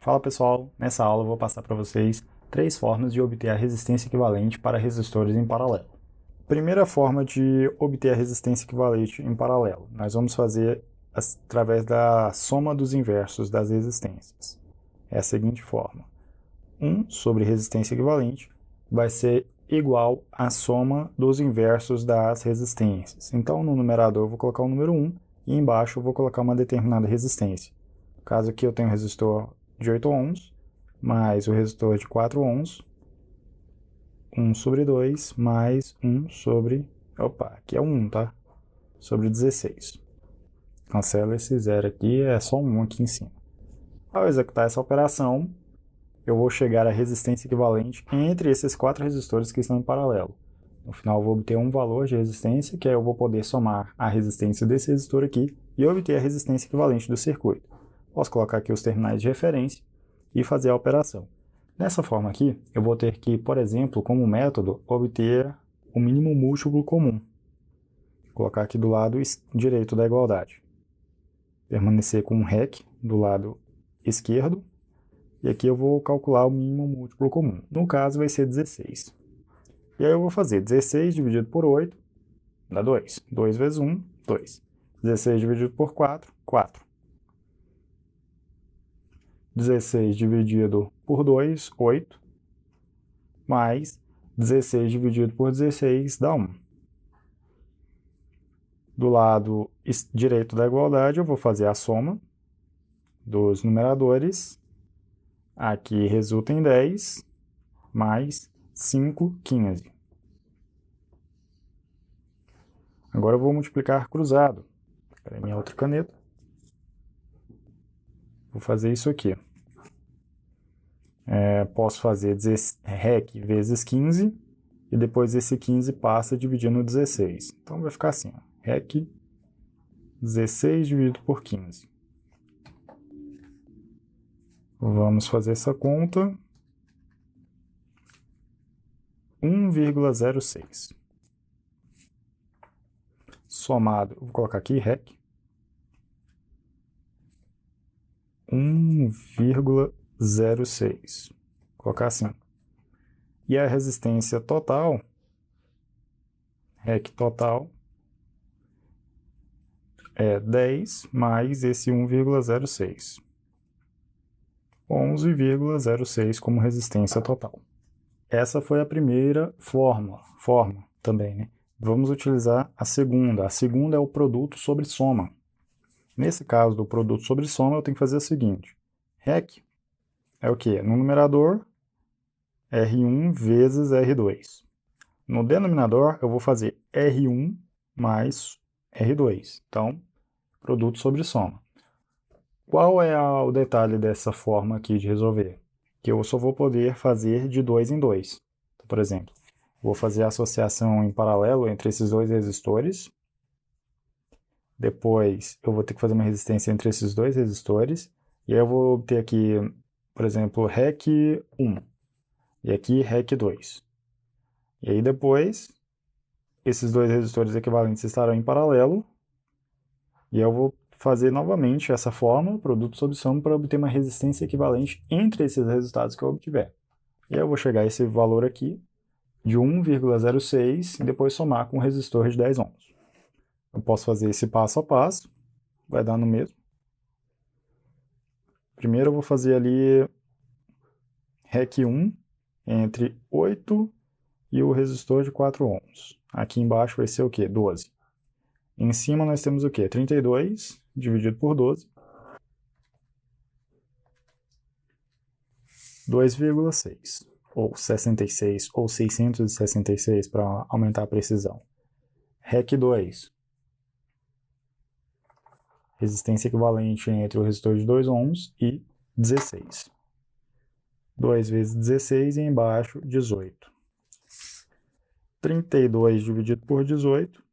Fala pessoal, nessa aula eu vou passar para vocês três formas de obter a resistência equivalente para resistores em paralelo. Primeira forma de obter a resistência equivalente em paralelo, nós vamos fazer através da soma dos inversos das resistências. É a seguinte forma: 1 sobre resistência equivalente vai ser igual à soma dos inversos das resistências. Então no numerador eu vou colocar o número 1 e embaixo eu vou colocar uma determinada resistência. No caso aqui eu tenho um resistor de 8 ohms, mais o resistor de 4 ohms, 1 sobre 2, mais 1 sobre... Opa, aqui é 1, tá? Sobre 16. Cancela esse zero aqui, é só 1 aqui em cima. Ao executar essa operação, eu vou chegar à resistência equivalente entre esses quatro resistores que estão em paralelo. No final eu vou obter um valor de resistência, que aí eu vou poder somar a resistência desse resistor aqui e obter a resistência equivalente do circuito. Posso colocar aqui os terminais de referência e fazer a operação. Dessa forma aqui, eu vou ter que, por exemplo, como método, obter o mínimo múltiplo comum. Vou colocar aqui do lado direito da igualdade. Permanecer com um REC do lado esquerdo. E aqui eu vou calcular o mínimo múltiplo comum. No caso vai ser 16. E aí eu vou fazer 16 dividido por 8, dá 2. 2 vezes 1, 2. 16 dividido por 4, 4. 16 dividido por 2, 8. Mais 16 dividido por 16 dá 1. Do lado direito da igualdade eu vou fazer a soma dos numeradores. Aqui resulta em 10, mais 5, 15. Agora eu vou multiplicar cruzado. Pegar minha outra caneta. Vou fazer isso aqui. Posso fazer REC vezes 15, e depois esse 15 passa dividindo 16. Então vai ficar assim, ó, REC 16 dividido por 15. Vamos fazer essa conta. 1,06. Somado, vou colocar aqui REC 1,06. Vou colocar assim. E a resistência total, REC total, é 10 mais esse 1,06. 11,06 como resistência total. Essa foi a primeira forma também, né? Vamos utilizar a segunda. A segunda é o produto sobre soma. Nesse caso do produto sobre soma, eu tenho que fazer o seguinte. REC é o quê? No numerador, R1 vezes R2. No denominador, eu vou fazer R1 mais R2. Então, produto sobre soma. Qual é o detalhe dessa forma aqui de resolver? Que eu só vou poder fazer de 2 em 2. Então, por exemplo, vou fazer a associação em paralelo entre esses dois resistores. Depois, eu vou ter que fazer uma resistência entre esses dois resistores. E aí eu vou obter aqui, por exemplo, REC 1. E aqui REC 2. E aí depois, esses dois resistores equivalentes estarão em paralelo. E eu vou fazer novamente essa forma, produto sobre soma, para obter uma resistência equivalente entre esses resultados que eu obtiver. E aí eu vou chegar a esse valor aqui, de 1,06, e depois somar com o resistor de 10 ohms. Eu posso fazer esse passo a passo, vai dar no mesmo. Primeiro eu vou fazer ali REC 1 entre 8 e o resistor de 4 ohms. Aqui embaixo vai ser o quê? 12. Em cima nós temos o quê? 32 dividido por 12. 2,6. Ou 66, ou 666 para aumentar a precisão. REC 2. Resistência equivalente entre o resistor de 2 ohms e 16. 2 vezes 16 e embaixo 18. 32 dividido por 18.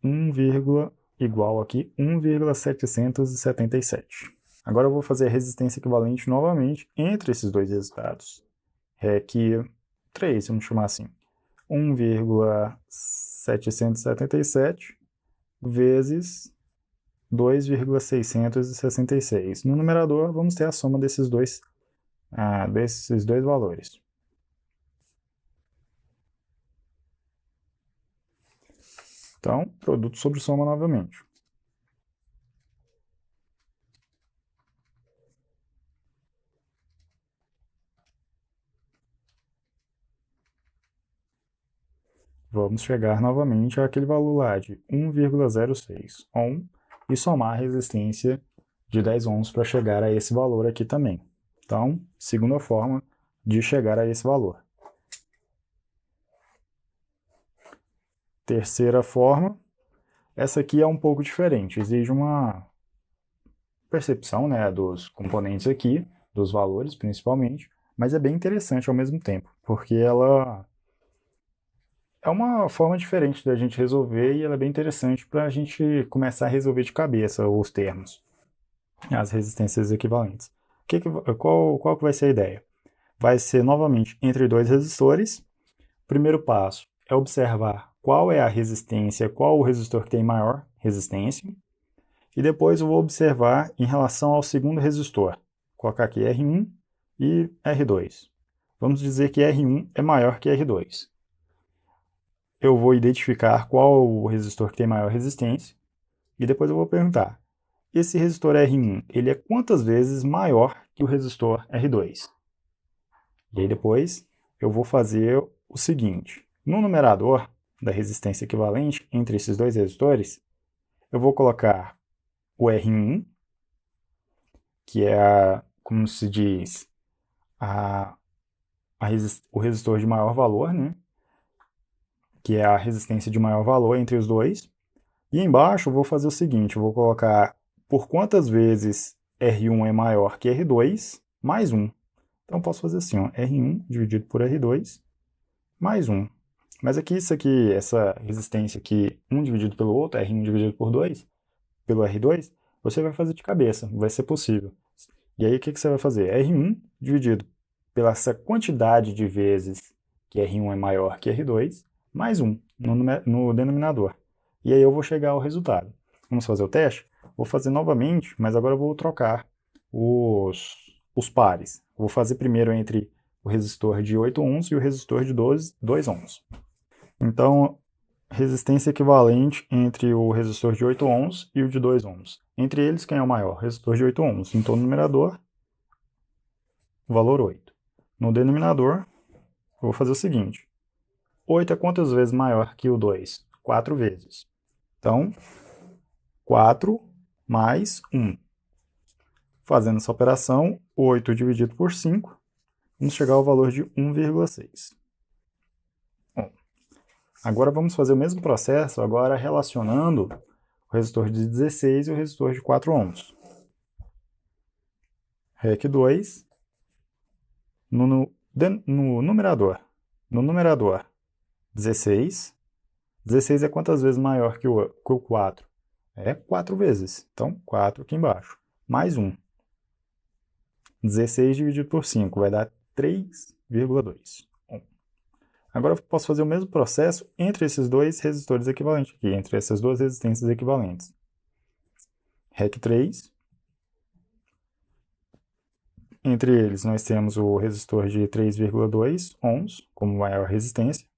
1, igual aqui 1,777. Agora eu vou fazer a resistência equivalente novamente entre esses dois resultados. REC 3, vamos chamar assim. 1,777 vezes 2,666. No numerador, vamos ter a soma desses dois valores. Então, produto sobre soma novamente. Vamos chegar novamente àquele valor lá de 1,06 ohm e somar a resistência de 10 ohms para chegar a esse valor aqui também. Então, segunda forma de chegar a esse valor. Terceira forma, essa aqui é um pouco diferente, exige uma percepção, né, dos componentes aqui, dos valores principalmente, mas é bem interessante ao mesmo tempo, porque ela é uma forma diferente da gente resolver e ela é bem interessante para a gente começar a resolver de cabeça os termos, as resistências equivalentes. Qual que vai ser a ideia? Vai ser novamente entre dois resistores. O primeiro passo é observar qual é a resistência, qual o resistor que tem maior resistência. E depois eu vou observar em relação ao segundo resistor. Vou colocar aqui R1 e R2. Vamos dizer que R1 é maior que R2. Eu vou identificar qual o resistor que tem maior resistência. E depois eu vou perguntar, esse resistor R1, ele é quantas vezes maior que o resistor R2? E aí depois eu vou fazer o seguinte. No numerador da resistência equivalente entre esses dois resistores, eu vou colocar o R1, que é, como se diz, o resistor de maior valor, né? Que é a resistência de maior valor entre os dois. E embaixo eu vou fazer o seguinte, eu vou colocar por quantas vezes R1 é maior que R2, mais 1. Então eu posso fazer assim, ó, R1 dividido por R2, mais 1. Mas aqui, essa resistência aqui, 1 dividido pelo outro, R1 dividido por 2, pelo R2, você vai fazer de cabeça, vai ser possível. E aí o que você vai fazer? R1 dividido pela essa quantidade de vezes que R1 é maior que R2, mais 1 no denominador. E aí eu vou chegar ao resultado. Vamos fazer o teste? Vou fazer novamente, mas agora eu vou trocar os pares. Vou fazer primeiro entre o resistor de 8 ohms e o resistor de 2 ohms. Então, resistência equivalente entre o resistor de 8 ohms e o de 2 ohms. Entre eles, quem é o maior? O resistor de 8 ohms. Então, no numerador, o valor 8. No denominador, eu vou fazer o seguinte. 8 é quantas vezes maior que o 2? 4 vezes. Então, 4 mais 1. Fazendo essa operação, 8 dividido por 5, vamos chegar ao valor de 1,6. Agora vamos fazer o mesmo processo, agora relacionando o resistor de 16 e o resistor de 4 ohms. REC 2 no numerador. No numerador, 16. 16 é quantas vezes maior que o 4? É 4 vezes. Então, 4 aqui embaixo. Mais 1. 16 dividido por 5 vai dar 3,2. Agora eu posso fazer o mesmo processo entre esses dois resistores equivalentes aqui, entre essas duas resistências equivalentes. REC 3. Entre eles nós temos o resistor de 3,2 ohms como maior resistência.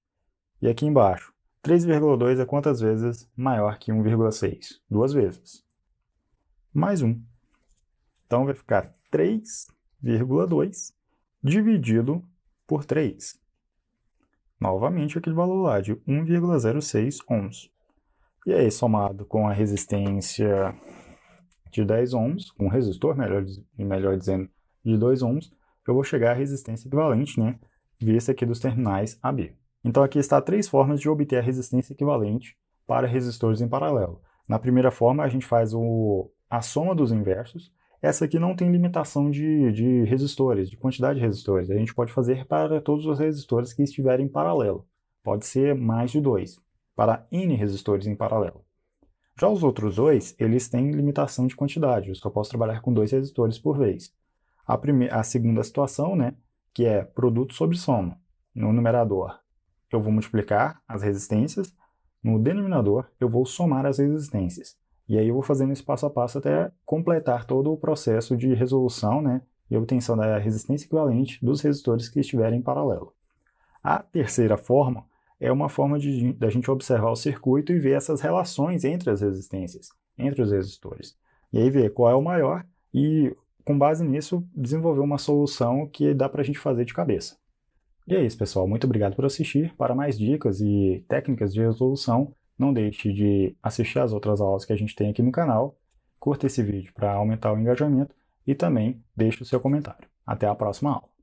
E aqui embaixo, 3,2 é quantas vezes maior que 1,6? 2 vezes. Mais 1. Então vai ficar 3,2 dividido por 3. Novamente aquele valor lá de 1,06 ohms. E aí, somado com a resistência de 10 ohms, com o resistor, melhor dizendo, de 2 ohms, eu vou chegar à resistência equivalente, né, vista aqui dos terminais AB. Então aqui está 3 formas de obter a resistência equivalente para resistores em paralelo. Na primeira forma, a gente faz a soma dos inversos. Essa aqui não tem limitação de resistores, de quantidade de resistores. A gente pode fazer para todos os resistores que estiverem em paralelo. Pode ser mais de 2, para N resistores em paralelo. Já os outros dois, eles têm limitação de quantidade. Eu só posso trabalhar com 2 resistores por vez. A segunda situação, né, que é produto sobre soma. No numerador, eu vou multiplicar as resistências. No denominador, eu vou somar as resistências. E aí eu vou fazendo esse passo a passo até completar todo o processo de resolução, né, e obtenção da resistência equivalente dos resistores que estiverem em paralelo. A terceira forma é uma forma da gente observar o circuito e ver essas relações entre as resistências, entre os resistores. E aí ver qual é o maior e, com base nisso, desenvolver uma solução que dá para a gente fazer de cabeça. E é isso, pessoal. Muito obrigado por assistir. Para mais dicas e técnicas de resolução, não deixe de assistir às outras aulas que a gente tem aqui no canal. Curta esse vídeo para aumentar o engajamento e também deixe o seu comentário. Até a próxima aula.